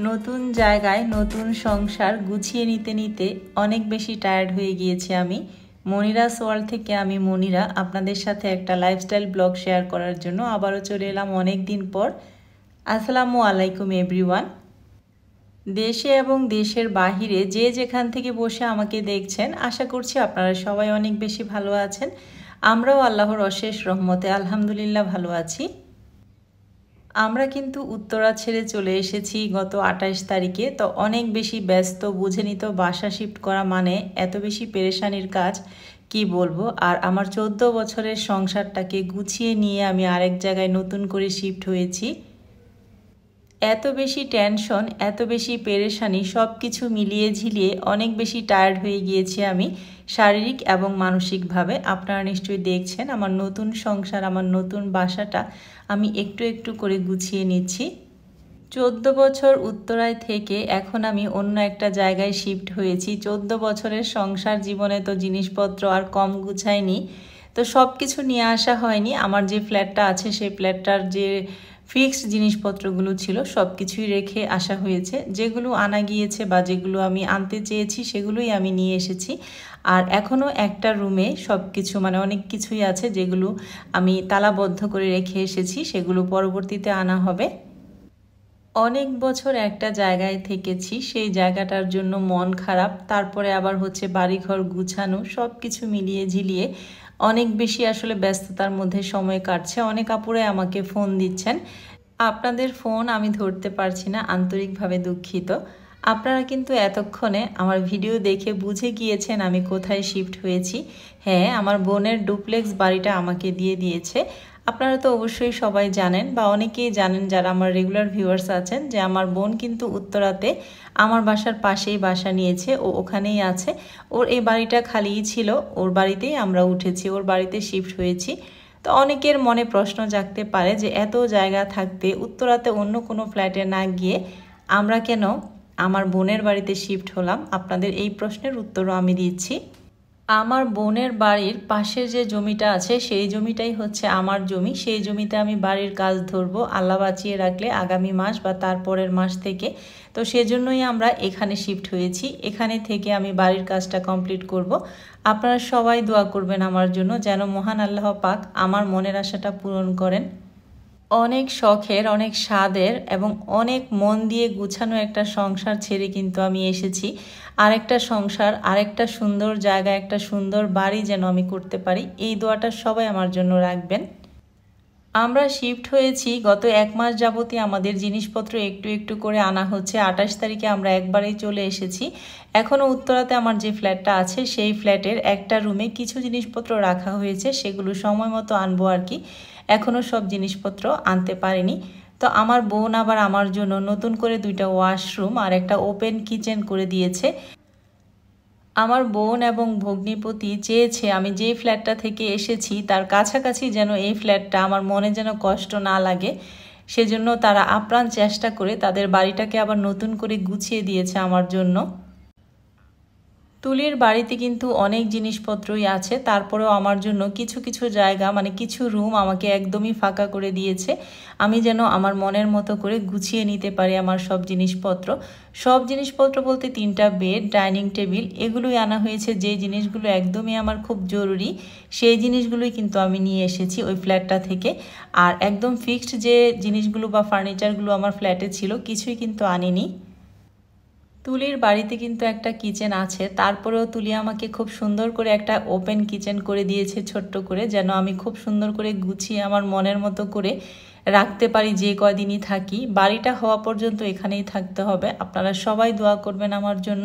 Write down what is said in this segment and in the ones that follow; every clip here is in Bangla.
নতুন জায়গায় নতুন সংসার গুছিয়ে নিতে নিতে অনেক বেশি টায়ার্ড হয়ে গিয়েছি আমি। মনিরাস ওয়ার্ল্ড থেকে আমি মনিরা আপনাদের সাথে একটা লাইফস্টাইল ব্লগ শেয়ার করার জন্য আবারও চলে এলাম অনেক দিন পর। আসসালামু আলাইকুম এভরিওয়ান। দেশে এবং দেশের বাহিরে যে যেখান থেকে বসে আমাকে দেখছেন, আশা করছি আপনারা সবাই অনেক বেশি ভালো আছেন। আমরাও আল্লাহর অশেষ রহমতে আলহামদুলিল্লাহ ভালো আছি। আমরা কিন্তু উত্তরা ছেড়ে চলে এসেছি গত 28 তারিখে। তো অনেক বেশি ব্যস্ত, বুঝে নিত বাসা শিফট করা মানে এত বেশি পেরেশানির কাজ কি বলবো। আর আমার 14 বছরের সংসারটাকে গুছিয়ে নিয়ে আমি আরেক জায়গায় নতুন করে শিফট হয়েছি। এত বেশি টেনশন, এত বেশি পেরেশানি, সব কিছু মিলিয়ে ঝিলিয়ে অনেক বেশি টায়ার্ড হয়ে গিয়েছি আমি শারীরিক এবং মানসিকভাবে। আপনারা নিশ্চয়ই দেখছেন আমার নতুন সংসার, আমার নতুন বাসাটা আমি একটু একটু করে গুছিয়ে নিচ্ছি। 14 বছর উত্তরায় থেকে এখন আমি অন্য একটা জায়গায় শিফট হয়েছি। 14 বছরের সংসার জীবনে তো জিনিসপত্র আর কম গুছায়নি, তো সব কিছু নিয়ে আসা হয়নি। আমার যে ফ্ল্যাটটা আছে সেই ফ্ল্যাটটার যে ফিক্সড জিনিসপত্রগুলো ছিল সব কিছুই রেখে আসা হয়েছে। যেগুলো আনা গিয়েছে বা যেগুলো আমি আনতে চেয়েছি সেগুলোই আমি নিয়ে এসেছি। আর এখনও একটা রুমে সব কিছু মানে অনেক কিছুই আছে যেগুলো আমি তালাবদ্ধ করে রেখে এসেছি, সেগুলো পরবর্তীতে আনা হবে। অনেক বছর একটা জায়গায় থেকেছি, সেই জায়গাটার জন্য মন খারাপ, তারপরে আবার হচ্ছে বাড়িঘর গুছানো, সব কিছু মিলিয়ে ঝিলিয়ে অনেক বেশি আসলে ব্যস্ততার মধ্যে সময় কাটছে। অনেক আপুরে আমাকে ফোন দিচ্ছেন, আপনাদের ফোন আমি ধরতে পারছি না, আন্তরিকভাবে দুঃখিত। আপনারা কিন্তু এতক্ষণে আমার ভিডিও দেখে বুঝে গিয়েছেন আমি কোথায় শিফট হয়েছি। হ্যাঁ, আমার বোনের ডুপ্লেক্স বাড়িটা আমাকে দিয়ে দিয়েছে। আপনারা তো অবশ্যই সবাই জানেন বা অনেকেই জানেন যারা আমার রেগুলার ভিউয়ার্স আছেন যে আমার বোন কিন্তু উত্তরাতে আমার বাসার পাশেই বাসা নিয়েছে, ও ওখানেই আছে। ওর এই বাড়িটা খালিই ছিল, ওর বাড়িতেই আমরা উঠেছি, ওর বাড়িতে শিফট হয়েছি। তো অনেকের মনে প্রশ্ন জাগতে পারে যে এত জায়গা থাকতে উত্তরাতে অন্য কোনো ফ্ল্যাটে না গিয়ে আমরা কেন আমার বোনের বাড়িতে শিফট হলাম। আপনাদের এই প্রশ্নের উত্তরও আমি দিচ্ছি। আমার বোনের বাড়ির পাশের যে জমিটা আছে সেই জমিটাই হচ্ছে আমার জমি। সেই জমিতে আমি বাড়ির কাজ ধরবো আল্লাহ বাঁচিয়ে রাখলে আগামী মাস বা তারপরের মাস থেকে। তো সেজন্যই আমরা এখানে শিফট হয়েছি। এখানে থেকে আমি বাড়ির কাজটা কমপ্লিট করব। আপনারা সবাই দোয়া করবেন আমার জন্য, যেন মহান আল্লাহ পাক আমার মনের আশাটা পূরণ করেন। অনেক শখের, অনেক স্বাদের এবং অনেক মন দিয়ে গুছানো একটা সংসার ছেড়ে কিন্তু আমি এসেছি আরেকটা সংসার, আরেকটা সুন্দর জায়গা, একটা সুন্দর বাড়ি যেন আমি করতে পারি। এই দোয়াটা সবাই আমার জন্য রাখবেন। আমরা শিফট হয়েছি গত 1 মাস যাবতই আমাদের জিনিসপত্র একটু একটু করে আনা হচ্ছে। 28 তারিখে আমরা একবারেই চলে এসেছি। এখনও উত্তরাতে আমার যে ফ্ল্যাটটা আছে সেই ফ্ল্যাটের একটা রুমে কিছু জিনিসপত্র রাখা হয়েছে, সেগুলো সময় মতো আনবো আর কি। এখনও সব জিনিসপত্র আনতে পারিনি। তো আমার বোন আবার আমার জন্য নতুন করে 2টা ওয়াশরুম আর একটা ওপেন কিচেন করে দিয়েছে। আমার বোন এবং ভগ্নিপতি চেয়েছে আমি যেই ফ্ল্যাটটা থেকে এসেছি তার কাছাকাছি যেন এই ফ্ল্যাটটা, আমার মনে যেন কষ্ট না লাগে, সেজন্য তারা আপ্রাণ চেষ্টা করে তাদের বাড়িটাকে আবার নতুন করে গুছিয়ে দিয়েছে আমার জন্য। তুলির বাড়িতে কিন্তু অনেক জিনিসপত্রই আছে, তারপরেও আমার জন্য কিছু কিছু জায়গা মানে কিছু রুম আমাকে একদমই ফাঁকা করে দিয়েছে, আমি যেন আমার মনের মতো করে গুছিয়ে নিতে পারি আমার সব জিনিসপত্র। সব জিনিসপত্র বলতে 3টা বেড, ডাইনিং টেবিল, এগুলোই আনা হয়েছে। যে জিনিসগুলো একদমই আমার খুব জরুরি সেই জিনিসগুলোই কিন্তু আমি নিয়ে এসেছি ওই ফ্ল্যাটটা থেকে। আর একদম ফিক্সড যে জিনিসগুলো বা ফার্নিচারগুলো আমার ফ্ল্যাটে ছিল কিছুই কিন্তু আনিনি। তুলির বাড়িতে কিন্তু একটা কিচেন আছে, তারপরেও তুলি আমাকে খুব সুন্দর করে একটা ওপেন কিচেন করে দিয়েছে ছোট্ট করে, যেন আমি খুব সুন্দর করে গুছিয়ে আমার মনের মতো করে রাখতে পারি যে কয়দিনই থাকি। বাড়িটা হওয়া পর্যন্ত এখানেই থাকতে হবে। আপনারা সবাই দোয়া করবেন আমার জন্য।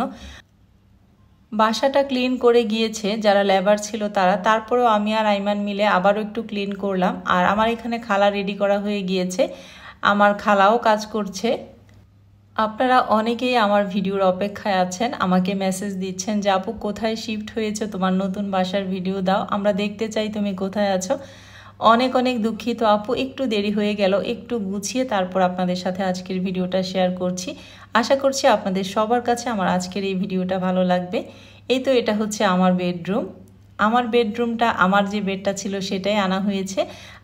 বাসাটা ক্লিন করে গিয়েছে যারা লেবার ছিল তারা, তারপরেও আমি আর আইমান মিলে আবারও একটু ক্লিন করলাম। আর আমার এখানে খালা রেডি করা হয়ে গিয়েছে, আমার খালাও কাজ করছে। আপনারা অনেকেই আমার ভিডিওর অপেক্ষায় আছেন, আমাকে মেসেজ দিচ্ছেন যে আপু কোথায় শিফট হয়েছে, তোমার নতুন বাসার ভিডিও দাও, আমরা দেখতে চাই তুমি কোথায় আছো। অনেক অনেক দুঃখিত আপু, একটু দেরি হয়ে গেল, একটু গুছিয়ে তারপর আপনাদের সাথে আজকের ভিডিওটা শেয়ার করছি। আশা করছি আপনাদের সবার কাছে আমার আজকের এই ভিডিওটা ভালো লাগবে। এই তো এটা হচ্ছে আমার বেডরুম। আমার বেডরুমটা, আমার যে বেডটা ছিল সেটাই আনা হয়েছে।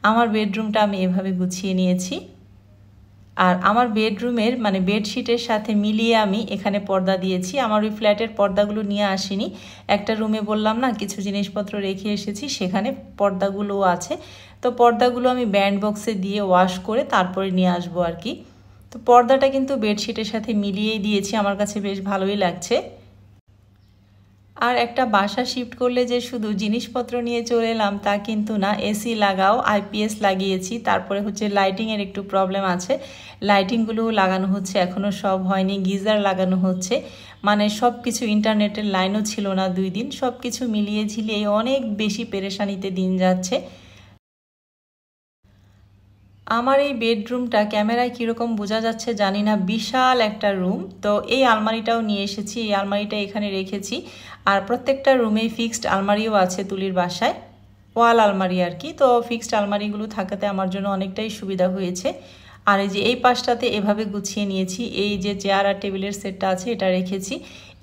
আমার বেডরুমটা আমি এভাবে গুছিয়ে নিয়েছি। আর আমার বেডরুমের মানে বেডশিটের সাথে মিলিয়ে আমি এখানে পর্দা দিয়েছি। আমার ওই ফ্ল্যাটের পর্দাগুলো নিয়ে আসিনি, একটা রুমে বললাম না কিছু জিনিসপত্র রেখে এসেছি, সেখানে পর্দাগুলোও আছে। তো পর্দাগুলো আমি ব্যান্ড বক্সে দিয়ে ওয়াশ করে তারপরে নিয়ে আসবো আর কি। তো পর্দাটা কিন্তু বেডশিটের সাথে মিলিয়েই দিয়েছি, আমার কাছে বেশ ভালোই লাগছে। আর একটা বাসা শিফট করলে যে শুধু জিনিসপত্র নিয়ে চলে এলাম তা কিন্তু না, এসি লাগাও, আইপিএস লাগিয়েছি, তারপরে হচ্ছে লাইটিংয়ের একটু প্রবলেম আছে, লাইটিংগুলোও লাগানো হচ্ছে, এখনও সব হয়নি, গিজার লাগানো হচ্ছে, মানে সব কিছু, ইন্টারনেটের লাইনও ছিল না 2 দিন, সব কিছু মিলিয়ে ঝিলিয়ে অনেক বেশি পেরেশানিতে দিন যাচ্ছে। আমার এই বেডরুমটা ক্যামেরায় কীরকম বোঝা যাচ্ছে জানি না, বিশাল একটা রুম। তো এই আলমারিটাও নিয়ে এসেছি, এই আলমারিটা এখানে রেখেছি। আর প্রত্যেকটা রুমেই ফিক্সড আলমারিও আছে তুলির বাসায়, ওয়াল আলমারি আর কি। তো ফিক্সড আলমারিগুলো থাকাতে আমার জন্য অনেকটাই সুবিধা হয়েছে। আর এই যে এই পাশটাতে এভাবে গুছিয়ে নিয়েছি, এই যে চেয়ার আর টেবিলের সেটটা আছে এটা রেখেছি।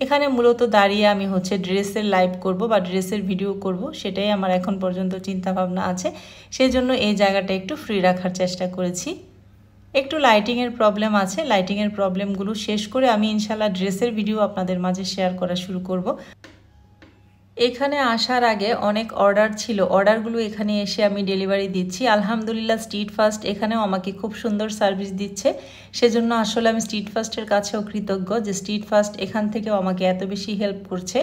এখানে মূলত দাঁড়িয়ে আমি হচ্ছে ড্রেসের লাইভ করব বা ড্রেসের ভিডিও করব, সেটাই আমার এখন পর্যন্ত চিন্তা ভাবনা আছে। সেই জন্য এই জায়গাটা একটু ফ্রি রাখার চেষ্টা করেছি। একটু লাইটিংয়ের প্রবলেম আছে, লাইটিংয়ের প্রবলেমগুলো শেষ করে আমি ইনশাল্লাহ ড্রেসের ভিডিও আপনাদের মাঝে শেয়ার করা শুরু করব। এখানে আসার আগে অনেক অর্ডার ছিল, অর্ডারগুলো এখানে এসে আমি ডেলিভারি দিচ্ছি। আলহামদুলিল্লাহ স্ট্রিট ফাস্ট এখানেও আমাকে খুব সুন্দর সার্ভিস দিচ্ছে, সেজন্য আসলে আমি স্ট্রিট ফাস্টের কাছেও কৃতজ্ঞ যে স্ট্রিট ফাস্ট এখান থেকেও আমাকে এত বেশি হেল্প করছে।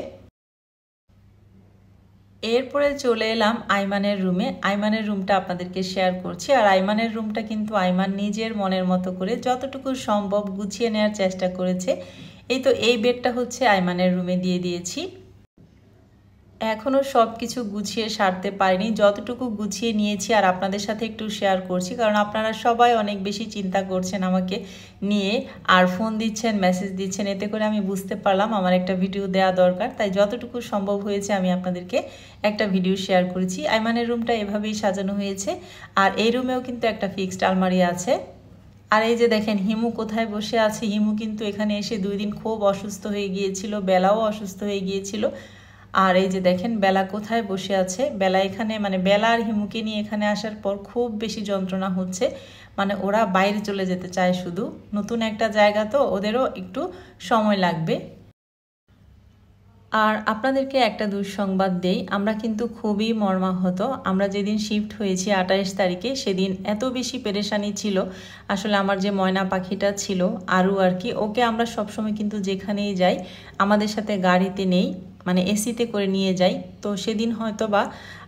এরপরে চলে এলাম আইমানের রুমে। আইমানের রুমটা আপনাদেরকে শেয়ার করছি। আর আইমানের রুমটা কিন্তু আইমান নিজের মনের মতো করে যতটুকু সম্ভব গুছিয়ে নেওয়ার চেষ্টা করেছে। এই তো এই বেডটা হচ্ছে আইমানের রুমে দিয়ে দিয়েছি। এখনও সব কিছু গুছিয়ে সারতে পারিনি, যতটুকু গুছিয়ে নিয়েছি আর আপনাদের সাথে একটু শেয়ার করছি, কারণ আপনারা সবাই অনেক বেশি চিন্তা করছেন আমাকে নিয়ে, আর ফোন দিচ্ছেন, মেসেজ দিচ্ছেন, এতে করে আমি বুঝতে পারলাম আমার একটা ভিডিও দেওয়া দরকার। তাই যতটুকু সম্ভব হয়েছে আমি আপনাদেরকে একটা ভিডিও শেয়ার করেছি। আইমানের রুমটা এভাবেই সাজানো হয়েছে। আর এই রুমেও কিন্তু একটা ফিক্সড আলমারি আছে। আর এই যে দেখেন হিমু কোথায় বসে আছে। হিমু কিন্তু এখানে এসে 2 দিন খুব অসুস্থ হয়ে গিয়েছিল, বেলাও অসুস্থ হয়ে গিয়েছিল। আর এই যে দেখেন বেলা কোথায় বসে আছে। বেলা এখানে মানে বেলা আর হিমুকে নিয়ে এখানে আসার পর খুব বেশি যন্ত্রণা হচ্ছে, মানে ওরা বাইরে চলে যেতে চায় শুধু। নতুন একটা জায়গা তো ওদেরও একটু সময় লাগবে। আর আপনাদেরকে একটা দুঃসংবাদ দেই, আমরা কিন্তু খুবই মর্মাহত। আমরা যেদিন শিফট হয়েছি 28 তারিখে, সেদিন এত বেশি পেরেশানি ছিল। আসলে আমার যে ময়না পাখিটা ছিল আরু আর কি, ওকে আমরা সবসময় কিন্তু যেখানেই যাই আমাদের সাথে গাড়িতে নেই, মানে এসিতে করে নিয়ে যাই। তো সেদিন হয়তো বা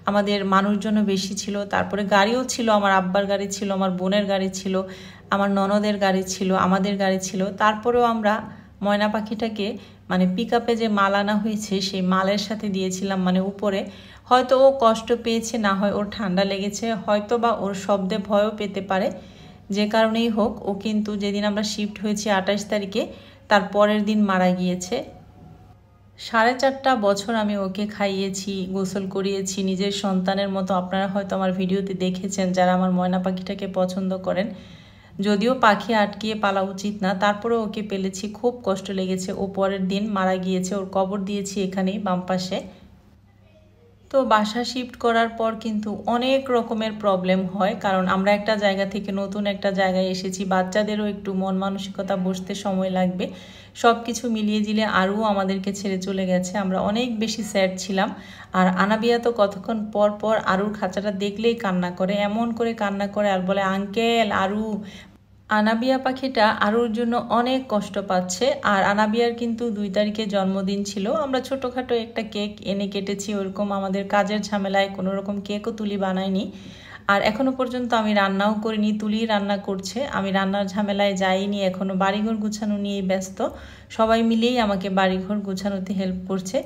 আমাদের মানুষজনও বেশি ছিল, তারপরে গাড়িও ছিল, আমার আব্বার গাড়ি ছিল, আমার বোনের গাড়ি ছিল, আমার ননদের গাড়ি ছিল, আমাদের গাড়ি ছিল। তারপরেও আমরা ময়না পাখিটাকে মানে পিক আপে যে মাল আনা হয়েছে সেই মালের সাথে দিয়েছিলাম, মানে উপরে। হয়তো ও কষ্ট পেয়েছে, না হয় ওর ঠান্ডা লেগেছে, হয়তো বা ওর শব্দে ভয়ও পেতে পারে। যে কারণেই হোক, ও কিন্তু যেদিন আমরা শিফট হয়েছি 28 তারিখে তার পরের দিন মারা গিয়েছে। 4.5 বছর আমি ওকে খাইয়েছি, গোসল করিয়েছি নিজের সন্তানের মতো। আপনারা হয়তো আমার ভিডিওতে দেখেছেন যারা আমার ময়না পাখিটাকে পছন্দ করেন। যদিও পাখি আটকিয়ে পালা উচিত না, তারপরেও ওকে পেলেছি, খুব কষ্ট লেগেছে। ও পরের দিন মারা গিয়েছে, ওর কবর দিয়েছি এখানেই বাম পাশে। তো বাসা শিফট করার পর কিন্তু অনেক রকমের প্রবলেম হয়, কারণ আমরা একটা জায়গা থেকে নতুন একটা জায়গায় এসেছি, বাচ্চাদেরও একটু মন মানসিকতা বসতে সময় লাগবে। সব কিছু মিলিয়ে দিলে আরও আমাদেরকে ছেড়ে চলে গেছে, আমরা অনেক বেশি স্যাড ছিলাম। আর আনাবিয়া তো কতক্ষণ পর পর আরুর খাঁচাটা দেখলেই কান্না করে, এমন করে কান্না করে আর বলে আঙ্কেল আরু। আনাবিয়া পাখিটা আরুর জন্য অনেক কষ্ট পাচ্ছে। আর আনাবিয়ার কিন্তু 2 তারিখে জন্মদিন ছিল, আমরা ছোটোখাটো একটা কেক এনে কেটেছি, ওরকম আমাদের কাজের ঝামেলায় কোনো রকম কেকও তুলি বানাইনি। আর এখনও পর্যন্ত আমি রান্নাও করিনি, তুলি রান্না করছে, আমি রান্নার ঝামেলায় যাইনি, এখনও বাড়িঘর গুছানো নিয়েই ব্যস্ত। সবাই মিলেই আমাকে বাড়িঘর গুছানোতে হেল্প করছে।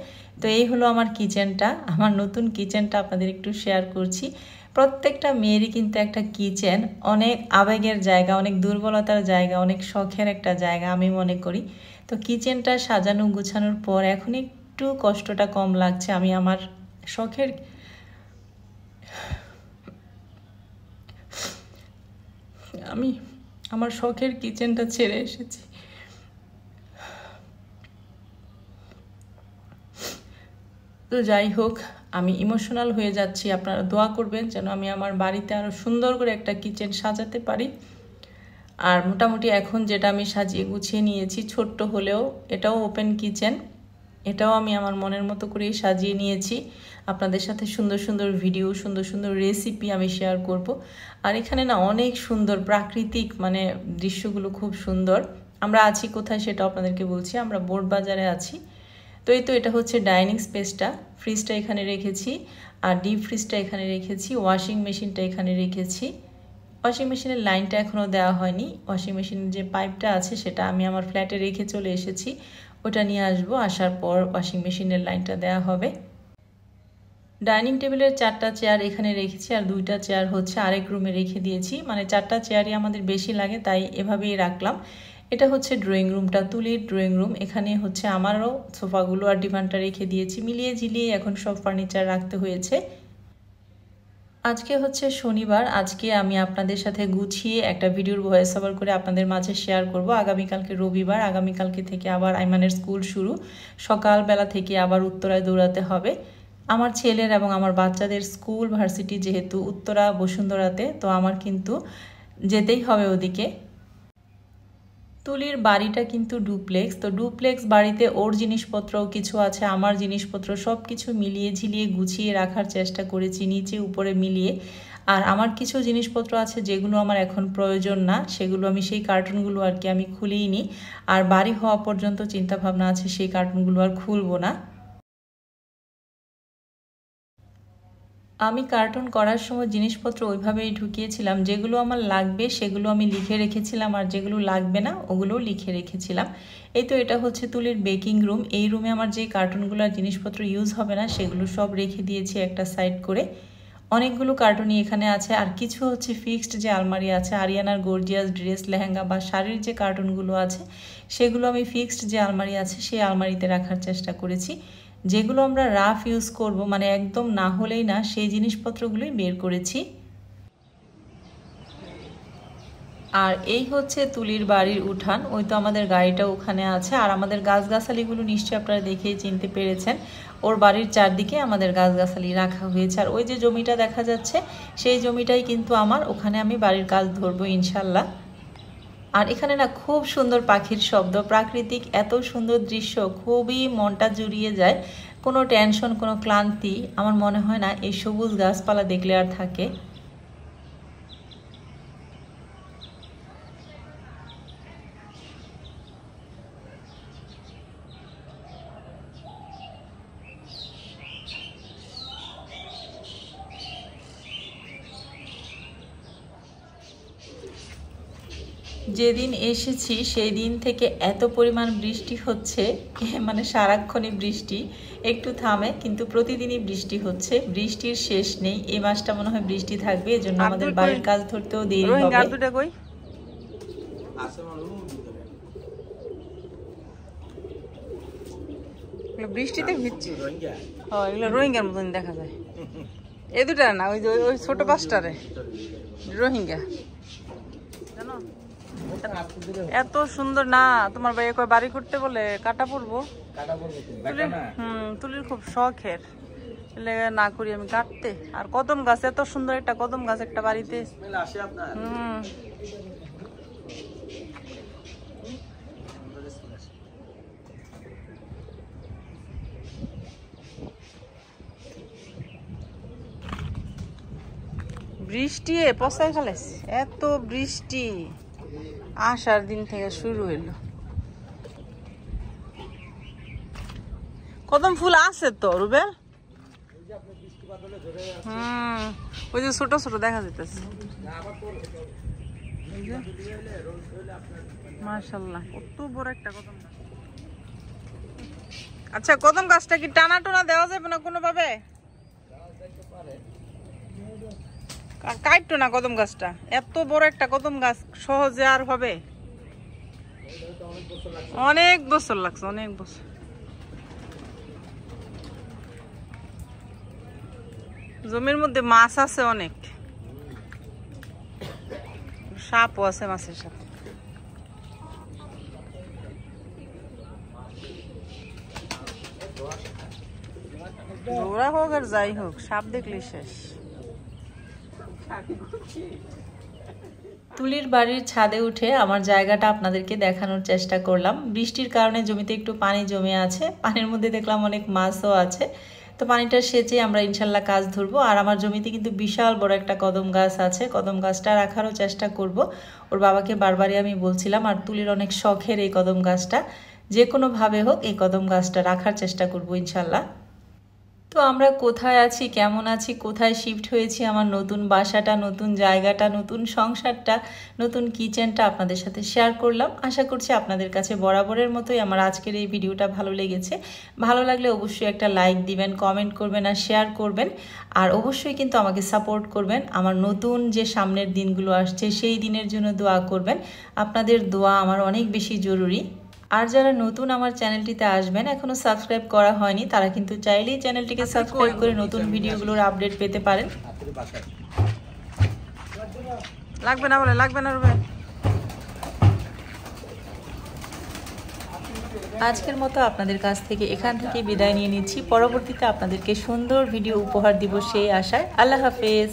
তো এই হলো আমার কিচেনটা, আমার নতুন কিচেনটা আপনাদের একটু শেয়ার করছি। প্রত্যেকটা মেয়েরই কিন্তু একটা কিচেন অনেক আবেগের জায়গা, অনেক দুর্বলতার জায়গা, অনেক শখের একটা জায়গা আমি মনে করি। তো কিচেনটা সাজানো গুছানোর পর এখন একটু কষ্টটা কম লাগছে। আমি আমার শখের কিচেনটা ছেড়ে এসেছি। তো যাই হোক, আমি ইমোশনাল হয়ে যাচ্ছি, আপনারা দোয়া করবেন যেন আমি আমার বাড়িতে আরও সুন্দর করে একটা কিচেন সাজাতে পারি। আর মোটামুটি এখন যেটা আমি সাজিয়ে গুছিয়ে নিয়েছি, ছোট্ট হলেও এটাও ওপেন কিচেন, এটাও আমি আমার মনের মতো করেই সাজিয়ে নিয়েছি। আপনাদের সাথে সুন্দর সুন্দর ভিডিও, সুন্দর সুন্দর রেসিপি আমি শেয়ার করব। আর এখানে না অনেক সুন্দর প্রাকৃতিক মানে দৃশ্যগুলো খুব সুন্দর। আমরা আছি কোথায় সেটা আপনাদেরকে বলছি, আমরা বোর্ড বাজারে আছি। তো এই তো এটা হচ্ছে ডাইনিং স্পেসটা, ফ্রিজটা এখানে রেখেছি আর ডিপ ফ্রিজটা এখানে রেখেছি, ওয়াশিং মেশিনটা এখানে রেখেছি। ওয়াশিং মেশিনের লাইনটা এখনও দেওয়া হয়নি, ওয়াশিং মেশিনের যে পাইপটা আছে সেটা আমি আমার ফ্ল্যাটে রেখে চলে এসেছি, ওটা নিয়ে আসবো, আসার পর ওয়াশিং মেশিনের লাইনটা দেওয়া হবে। ডাইনিং টেবিলের 4টা চেয়ার এখানে রেখেছি আর 2টা চেয়ার হচ্ছে আরেক রুমে রেখে দিয়েছি, মানে 4টা চেয়ারই আমাদের বেশি লাগে তাই এভাবেই রাখলাম। এটা হচ্ছে ড্রয়িং রুমটা, তুলির ড্রয়িং রুম। এখানে হচ্ছে আমারও সোফাগুলো আর ডিভানটা রেখে দিয়েছি, মিলিয়ে ঝিলিয়ে এখন সব ফার্নিচার রাখতে হয়েছে। আজকে হচ্ছে শনিবার, আজকে আমি আপনাদের সাথে গুছিয়ে একটা ভিডিওর ভয়েস ওভার করে আপনাদের মাঝে শেয়ার করব। আগামীকালকে রবিবার, আগামীকালকে থেকে আবার আইমানের স্কুল শুরু, সকালবেলা থেকে আবার উত্তরায় দৌড়াতে হবে। আমার ছেলের এবং আমার বাচ্চাদের স্কুল ভার্সিটি যেহেতু উত্তরা বসুন্ধরাতে, তো আমার কিন্তু যেতেই হবে ওদিকে। তুলির বাড়িটা কিন্তু ডুপ্লেক্স, তো ডুপ্লেক্স বাড়িতে ওর জিনিসপত্রও কিছু আছে, আমার জিনিসপত্র, সব কিছু মিলিয়ে ঝিলিয়ে গুছিয়ে রাখার চেষ্টা করেছি নিচে উপরে মিলিয়ে। আর আমার কিছু জিনিসপত্র আছে যেগুলো আমার এখন প্রয়োজন না, সেগুলো আমি সেই কার্টুনগুলো আর কি আমি খুলেই নি। আর বাড়ি হওয়া পর্যন্ত চিন্তাভাবনা আছে সেই কার্টুনগুলো আর খুলবো না। আমি কার্টুন করার সময় জিনিসপত্র ওইভাবেই ঢুকিয়েছিলাম, যেগুলো আমার লাগবে সেগুলো আমি লিখে রেখেছিলাম আর যেগুলো লাগবে না ওগুলোও লিখে রেখেছিলাম। এই তো এটা হচ্ছে তুলির বেকিং রুম, এই রুমে আমার যে কার্টুনগুলো আর জিনিসপত্র ইউজ হবে না সেগুলো সব রেখে দিয়েছি একটা সাইড করে। অনেকগুলো কার্টুনই এখানে আছে আর কিছু হচ্ছে ফিক্সড যে আলমারি আছে, আরিয়ানার গর্জিয়াস ড্রেস, লেহেঙ্গা বা শাড়ির যে কার্টুনগুলো আছে সেগুলো আমি ফিক্সড যে আলমারি আছে সেই আলমারিতে রাখার চেষ্টা করেছি। যেগুলো আমরা রাফ ইউজ করব, মানে একদম না হলেই না, সেই জিনিসপত্রগুলোই বের করেছি। আর এই হচ্ছে তুলির বাড়ির উঠান, ওই তো আমাদের গাড়িটা ওখানে আছে। আর আমাদের গাছগাছালিগুলো নিশ্চয়ই আপনারা দেখেই চিনতে পেরেছেন, ওর বাড়ির চারদিকে আমাদের গাছগাছালি রাখা হয়েছে। আর ওই যে জমিটা দেখা যাচ্ছে সেই জমিটাই কিন্তু আমার, ওখানে আমি বাড়ির কাজ ধরবো ইনশাল্লাহ। আর এখানে না খুব সুন্দর পাখির শব্দ, প্রাকৃতিক এত সুন্দর দৃশ্য, খুবই মনটা জুড়িয়ে যায়। কোনো টেনশন, কোনো ক্লান্তি আমার মনে হয় না এই সবুজ গাছপালা দেখলে আর থাকে। যেদিন এসেছি সেই দিন থেকে এত পরিমাণ বৃষ্টি হচ্ছে, মানে সারাক্ষণই বৃষ্টি, একটু থামে কিন্তু প্রতিদিনই বৃষ্টি হচ্ছে, বৃষ্টির শেষ নেই। এই মাসটা মনে হয় বৃষ্টি থাকবে, এজন্য আমাদের বাড়ির কাজ ধরতেও দেরি হবে। বৃষ্টিতে ভিজছে, এগুলো রোহিঙ্গার মতন দেখা যায়। এই দুটা না, ওই যে ওই ছোট পাঁচটারে রোহিঙ্গা, জানো এত সুন্দর না। তোমার ভাই কয় বাড়ি করতে বলে কাটা পড়বো, তুলির খুব শখের, না করি আমি কাটতে। আর কদম গাছ, এত সুন্দর একটা কদম গাছ একটা বাড়িতে। বৃষ্টি পচাই ফেলেছে, এত বৃষ্টি আসার দিন থেকে শুরু হইলো। কদম ফুল আছে তো রুবেল, ওই যে ছোট ছোট দেখা যেতেছে। মাশাআল্লাহ কত বড় একটা কদম গাছ। আচ্ছা কদম গাছটা কি টানা টোনা দেওয়া যাবে না কোনো ভাবে? কাটতো না কদম গাছটা, এত বড় একটা কদম গাছ সহজে আর হবে? অনেক বছর লাগছে, অনেক বছর। জমির মধ্যে মাছ আছে অনেক, সাপও আছে মাছের সাথে। ওরা হোক আর যাই হোক, সাপ দেখলে শেষ। তুলির বাড়ির ছাদে উঠে আমার জায়গাটা আপনাদেরকে দেখানোর চেষ্টা করলাম। বৃষ্টির কারণে জমিতে একটু পানি জমে আছে, পানির মধ্যে দেখলাম অনেক মাছও আছে। তো পানিটা সেচে আমরা ইনশাল্লাহ কাজ ধরবো। আর আমার জমিতে কিন্তু বিশাল বড় একটা কদম গাছ আছে, কদম গাছটা রাখারও চেষ্টা করব। ওর বাবাকে বারবারই আমি বলছিলাম, আর তুলির অনেক শখের এই কদম গাছটা, যে কোনোভাবে হোক এই কদম গাছটা রাখার চেষ্টা করব ইনশাল্লাহ। তো আমরা কোথায় আছি, কেমন আছি, কোথায় শিফট হয়েছি, আমার নতুন বাসাটা, নতুন জায়গাটা, নতুন সংসারটা, নতুন কিচেনটা আপনাদের সাথে শেয়ার করলাম। আশা করছি আপনাদের কাছে বরাবরের মতোই আমার আজকের এই ভিডিওটা ভালো লেগেছে। ভালো লাগলে অবশ্যই একটা লাইক দিবেন, কমেন্ট করবেন আর শেয়ার করবেন। আর অবশ্যই কিন্তু আমাকে সাপোর্ট করবেন। আমার নতুন যে সামনের দিনগুলো আসছে সেই দিনের জন্য দোয়া করবেন। আপনাদের দোয়া আমার অনেক বেশি জরুরি। আর যারা নতুন আমার চ্যানেলটিতে আসবেন, এখনো সাবস্ক্রাইব করা হয়নি, তারা কিন্তু চাইলেই চ্যানেলটিকে সাবস্ক্রাইব করে নতুন ভিডিওগুলোর আপডেট পেতে পারেন। লাগবে না বলে লাগবে না রুবে। আজকের মতো আপনাদের কাছ থেকে এখান থেকে বিদায় নিয়ে নিচ্ছি। পরবর্তীতে আপনাদেরকে সুন্দর ভিডিও উপহার দিব সেই আশায়। আল্লাহ হাফেজ।